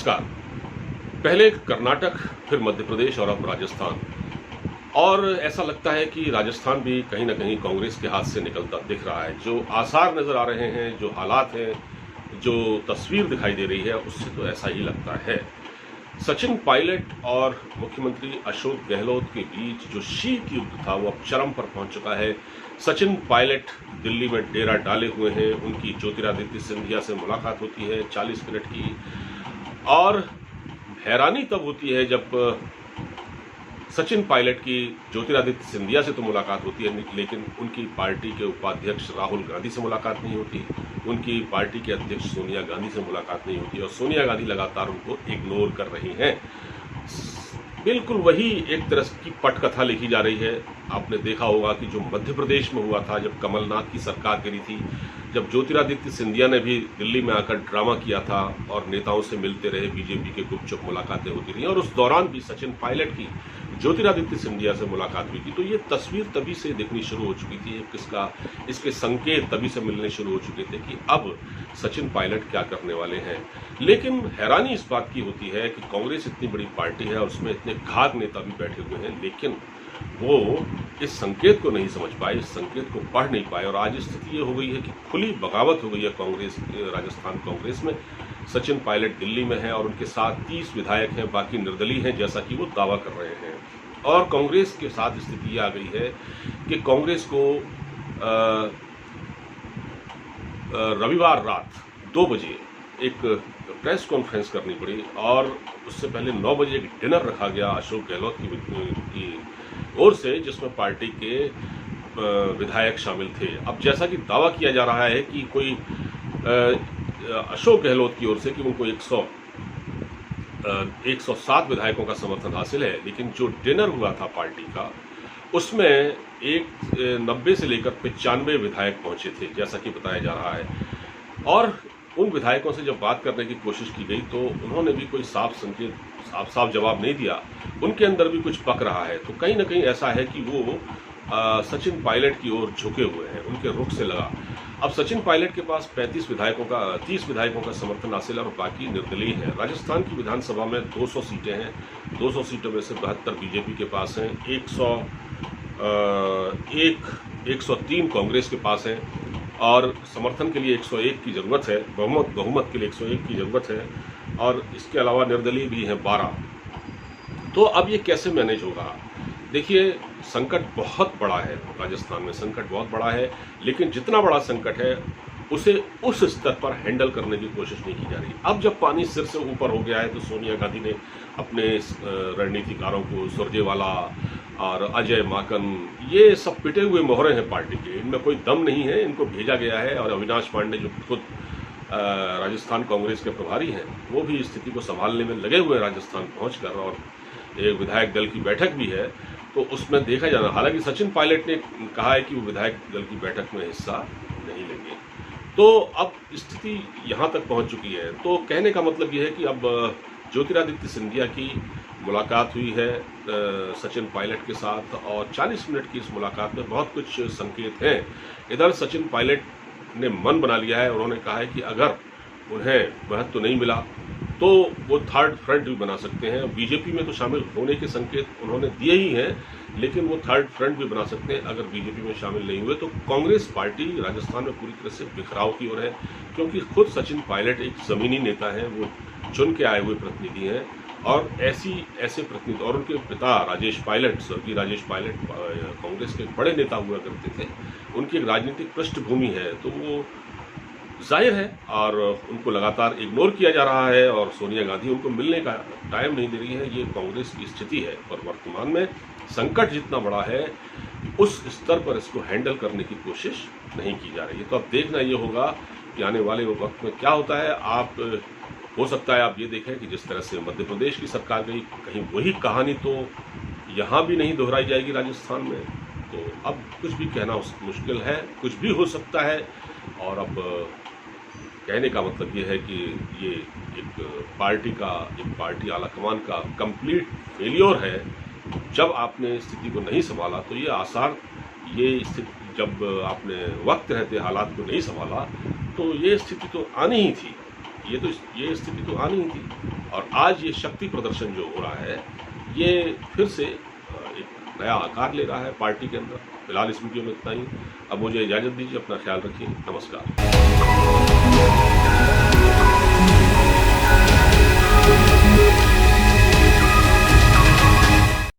नमस्कार। पहले कर्नाटक, फिर मध्य प्रदेश और अब राजस्थान। और ऐसा लगता है कि राजस्थान भी कहीं ना कहीं कांग्रेस के हाथ से निकलता दिख रहा है। जो आसार नजर आ रहे हैं, जो हालात हैं, जो तस्वीर दिखाई दे रही है, उससे तो ऐसा ही लगता है। सचिन पायलट और मुख्यमंत्री अशोक गहलोत के बीच जो शीत युद्ध था वो अब चरम पर पहुंच चुका है। सचिन पायलट दिल्ली में डेरा डाले हुए हैं। उनकी ज्योतिरादित्य सिंधिया से मुलाकात होती है 40 मिनट की, और हैरानी तब होती है जब सचिन पायलट की ज्योतिरादित्य सिंधिया से तो मुलाकात होती है, लेकिन उनकी पार्टी के उपाध्यक्ष राहुल गांधी से मुलाकात नहीं होती, उनकी पार्टी के अध्यक्ष सोनिया गांधी से मुलाकात नहीं होती, और सोनिया गांधी लगातार उनको इग्नोर कर रही हैं। बिल्कुल वही एक तरह की पटकथा लिखी जा रही है। आपने देखा होगा कि जो मध्य प्रदेश में हुआ था, जब कमलनाथ की सरकार गिरी थी, जब ज्योतिरादित्य सिंधिया ने भी दिल्ली में आकर ड्रामा किया था और नेताओं से मिलते रहे, बीजेपी के गुपचुप मुलाकातें होती रही, और उस दौरान भी सचिन पायलट की ज्योतिरादित्य सिंधिया से मुलाकात हुई थी। तो ये तस्वीर तभी से दिखनी शुरू हो चुकी थी, इसके संकेत तभी से मिलने शुरू हो चुके थे कि अब सचिन पायलट क्या करने वाले हैं। लेकिन हैरानी इस बात की होती है कि कांग्रेस इतनी बड़ी पार्टी है और उसमें इतने घात नेता भी बैठे हुए हैं, लेकिन वो इस संकेत को नहीं समझ पाए, इस संकेत को पढ़ नहीं पाए, और आज स्थिति ये हो गई है कि खुली बगावत हो गई है कांग्रेस, राजस्थान कांग्रेस में। सचिन पायलट दिल्ली में है और उनके साथ 30 विधायक हैं, बाकी निर्दलीय हैं, जैसा कि वो दावा कर रहे हैं। और कांग्रेस के साथ स्थिति ये आ गई है कि कांग्रेस को रविवार रात 2 बजे एक प्रेस कॉन्फ्रेंस करनी पड़ी, और उससे पहले 9 बजे एक डिनर रखा गया अशोक गहलोत की ओर से, जिसमें पार्टी के विधायक शामिल थे। अब जैसा कि दावा किया जा रहा है कि कोई अशोक गहलोत की ओर से कि उनको 107 विधायकों का समर्थन हासिल है, लेकिन जो डिनर हुआ था पार्टी का, उसमें 90 से लेकर 95 विधायक पहुंचे थे, जैसा कि बताया जा रहा है। और उन विधायकों से जब बात करने की कोशिश की गई तो उन्होंने भी कोई साफ जवाब नहीं दिया। उनके अंदर भी कुछ पक रहा है। तो कहीं ना कहीं ऐसा है कि वो सचिन पायलट की ओर झुके हुए हैं, उनके रुख से लगा। अब सचिन पायलट के पास 30 विधायकों का समर्थन हासिल है और बाकी निर्दलीय है। राजस्थान की विधानसभा में 200 सीटें हैं, 200 सीटों में से 72 बीजेपी के पास हैं, 103 कांग्रेस के पास हैं, और समर्थन के लिए 101 की ज़रूरत है, बहुमत के लिए 101 की ज़रूरत है, और इसके अलावा निर्दलीय भी हैं 12। तो अब ये कैसे मैनेज होगा? देखिए, संकट बहुत बड़ा है, राजस्थान में संकट बहुत बड़ा है, लेकिन जितना बड़ा संकट है उसे उस स्तर पर हैंडल करने की कोशिश नहीं की जा रही। अब जब पानी सिर से ऊपर हो गया है तो सोनिया गांधी ने अपने रणनीतिकारों को, सुरजेवाला और अजय माकन, ये सब पिटे हुए मोहरे हैं पार्टी के, इनमें कोई दम नहीं है, इनको भेजा गया है। और अविनाश पांडे जो खुद राजस्थान कांग्रेस के प्रभारी हैं, वो भी स्थिति को संभालने में लगे हुए हैं राजस्थान पहुंचकर, और एक विधायक दल की बैठक भी है, तो उसमें देखा जाना। हालांकि सचिन पायलट ने कहा है कि वो विधायक दल की बैठक में हिस्सा नहीं लेंगे। तो अब स्थिति यहाँ तक पहुँच चुकी है। तो कहने का मतलब ये है कि अब ज्योतिरादित्य सिंधिया की मुलाकात हुई है सचिन पायलट के साथ, और 40 मिनट की इस मुलाकात में बहुत कुछ संकेत हैं। इधर सचिन पायलट ने मन बना लिया है, उन्होंने कहा है कि अगर उन्हें महत्व तो नहीं मिला तो वो थर्ड फ्रंट भी बना सकते हैं। बीजेपी में तो शामिल होने के संकेत उन्होंने दिए ही हैं, लेकिन वो थर्ड फ्रंट भी बना सकते हैं अगर बीजेपी में शामिल नहीं हुए। तो कांग्रेस पार्टी राजस्थान में पूरी तरह से बिखराव की ओर है, क्योंकि खुद सचिन पायलट एक जमीनी नेता हैं, वो चुन के आए हुए प्रतिनिधि हैं, और ऐसे प्रतिनिधि, और उनके पिता राजेश पायलट, स्वर्गीय राजेश पायलट कांग्रेस के बड़े नेता हुआ करते थे, उनकी एक राजनीतिक पृष्ठभूमि है। तो वो जाहिर है, और उनको लगातार इग्नोर किया जा रहा है, और सोनिया गांधी उनको मिलने का टाइम नहीं दे रही है। ये कांग्रेस की स्थिति है, और वर्तमान में संकट जितना बड़ा है उस स्तर पर इसको हैंडल करने की कोशिश नहीं की जा रही है। तो अब देखना ये होगा कि आने वाले वक्त में क्या होता है। हो सकता है आप ये देखें कि जिस तरह से मध्य प्रदेश की सरकार गई, कहीं वही कहानी तो यहाँ भी नहीं दोहराई जाएगी राजस्थान में। तो अब कुछ भी कहना मुश्किल है, कुछ भी हो सकता है। और अब कहने का मतलब ये है कि ये एक पार्टी आलाकमान का कंप्लीट फेलियर है। जब आपने स्थिति को नहीं संभाला तो ये स्थिति, जब आपने वक्त रहते हालात को नहीं संभाला तो ये स्थिति तो आनी ही थी। ये स्थिति तो आनी ही थी। और आज ये शक्ति प्रदर्शन जो हो रहा है, ये फिर से एक नया आकार ले रहा है पार्टी के अंदर। फिलहाल इस वीडियो में इतना ही। अब मुझे इजाज़त दीजिए, अपना ख्याल रखिए, नमस्कार।